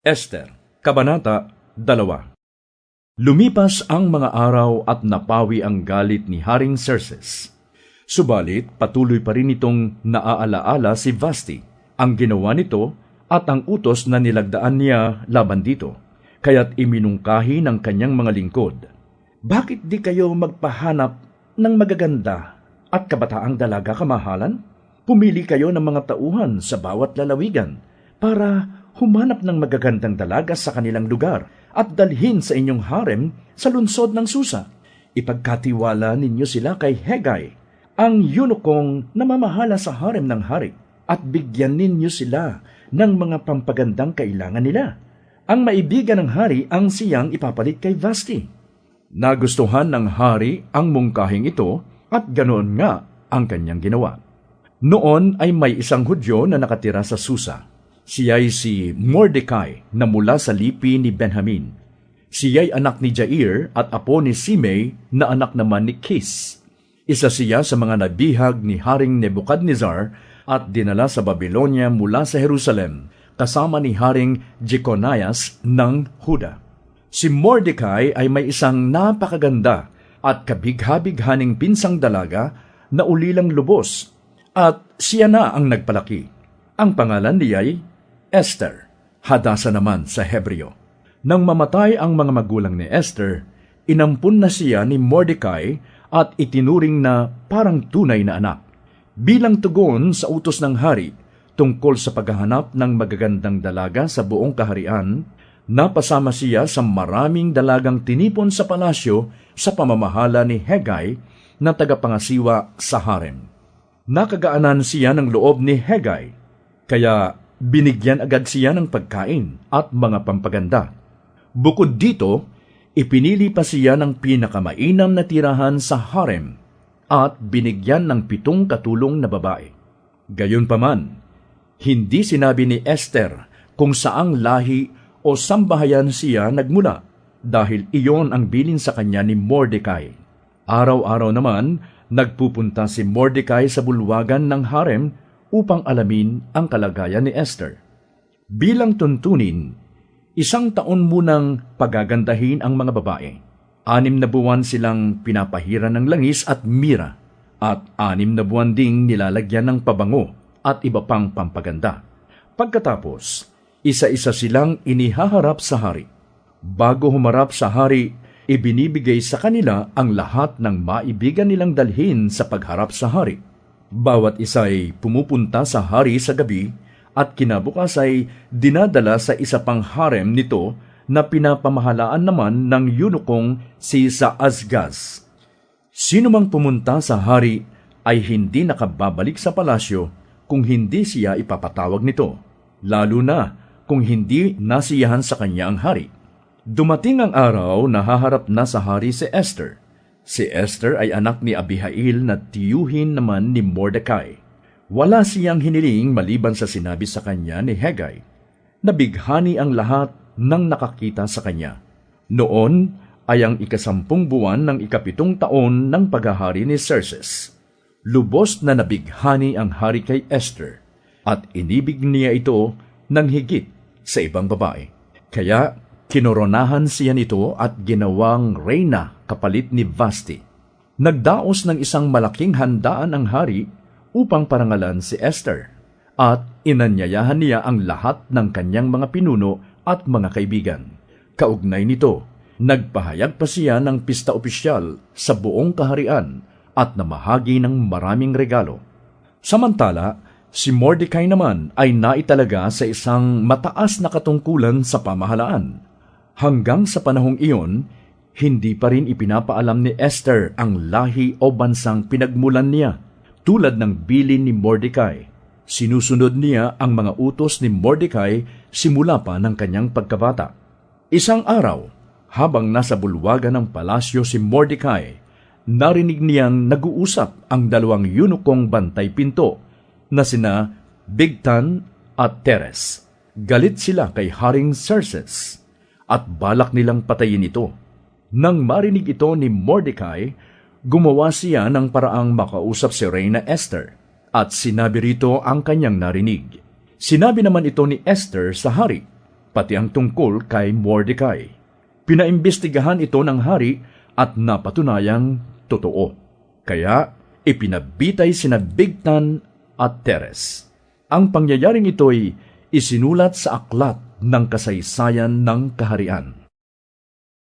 Esther, Kabanata 2. Lumipas ang mga araw at napawi ang galit ni Haring Xerxes. Subalit, patuloy pa rin itong naaalaala si Vashti, ang ginawa nito at ang utos na nilagdaan niya laban dito, kaya't iminungkahi ng kanyang mga lingkod. Bakit di kayo magpahanap ng magaganda at kabataang dalaga kamahalan? Pumili kayo ng mga tauhan sa bawat lalawigan para humanap ng magagandang dalaga sa kanilang lugar at dalhin sa inyong harem sa lungsod ng Susa. Ipagkatiwala ninyo sila kay Hegai, ang yunukong namamahala sa harem ng hari, at bigyan ninyo sila ng mga pampagandang kailangan nila. Ang maibigan ng hari ang siyang ipapalit kay Vashti. Nagustuhan ng hari ang mungkahing ito at ganoon nga ang kanyang ginawa. Noon ay may isang Hudyo na nakatira sa Susa. Siya'y si Mordecai na mula sa lipi ni Benjamin. Siya'y anak ni Jair at apo ni Simei na anak naman ni Kis. Isa siya sa mga nabihag ni Haring Nebuchadnezzar at dinala sa Babylonia mula sa Jerusalem kasama ni Haring Jeconias ng Huda. Si Mordecai ay may isang napakaganda at kabigha-bighaning pinsang dalaga na ulilang lubos at siya na ang nagpalaki. Ang pangalan niya'y Esther, Hadasa naman sa Hebreo. Nang mamatay ang mga magulang ni Esther, inampun na siya ni Mordecai at itinuring na parang tunay na anak. Bilang tugon sa utos ng hari tungkol sa paghahanap ng magagandang dalaga sa buong kaharian, napasama siya sa maraming dalagang tinipon sa palasyo sa pamamahala ni Hegai na tagapangasiwa sa harem. Nakagaanan siya ng loob ni Hegai, kaya binigyan agad siya ng pagkain at mga pampaganda. Bukod dito, ipinili pa siya ng pinakamainam na tirahan sa harem at binigyan ng 7 katulong na babae. Gayunpaman, hindi sinabi ni Esther kung saang lahi o sambahayan siya nagmula dahil iyon ang bilin sa kanya ni Mordecai. Araw-araw naman, nagpupunta si Mordecai sa bulwagan ng harem upang alamin ang kalagayan ni Esther. Bilang tuntunin, 1 taon munang pagagandahin ang mga babae. 6 na buwan silang pinapahiran ng langis at mira, at 6 na buwan ding nilalagyan ng pabango at iba pang pampaganda. Pagkatapos, isa-isa silang inihaharap sa hari. Bago humarap sa hari, ibinibigay sa kanila ang lahat ng maibigan nilang dalhin sa pagharap sa hari. Bawat isa ay pumupunta sa hari sa gabi at kinabukas ay dinadala sa isa pang harem nito na pinapamahalaan naman ng yunukong si Saasgaz. Sino mang pumunta sa hari ay hindi nakababalik sa palasyo kung hindi siya ipapatawag nito, lalo na kung hindi nasiyahan sa kanya ang hari. Dumating ang araw na haharap na sa hari si Esther. Si Esther ay anak ni Abihail na tiyuhin naman ni Mordecai. Wala siyang hiniling maliban sa sinabi sa kanya ni Hegai. Nabighani ang lahat ng nakakita sa kanya. Noon ay ang 10 buwan ng 7 taon ng paghahari ni Xerxes. Lubos na nabighani ang hari kay Esther at inibig niya ito ng higit sa ibang babae. Kaya kinoronahan siya nito at ginawang reyna kapalit ni Vashti. Nagdaos ng isang malaking handaan ang hari upang parangalan si Esther, at inanyayahan niya ang lahat ng kanyang mga pinuno at mga kaibigan. Kaugnay nito, nagpahayag pa siya ng pista opisyal sa buong kaharian at namahagi ng maraming regalo. Samantala, si Mordecai naman ay naitalaga sa isang mataas na katungkulan sa pamahalaan. Hanggang sa panahong iyon, hindi pa rin ipinapaalam ni Esther ang lahi o bansang pinagmulan niya. Tulad ng bilin ni Mordecai, sinusunod niya ang mga utos ni Mordecai simula pa ng kanyang pagkabata. Isang araw, habang nasa bulwagan ng palasyo si Mordecai, narinig niyang nag-uusap ang 2 yunukong bantay pinto na sina Bigtan at Teres. Galit sila kay Haring Xerxes at balak nilang patayin ito. Nang marinig ito ni Mordecai, gumawa siya ng paraang makausap si Reyna Esther at sinabi rito ang kanyang narinig. Sinabi naman ito ni Esther sa hari, pati ang tungkol kay Mordecai. Pinaimbestigahan ito ng hari at napatunayang totoo. Kaya ipinabitay sina Bigtan at Teres. Ang pangyayaring ito'y isinulat sa aklat ng kasaysayan ng kaharian.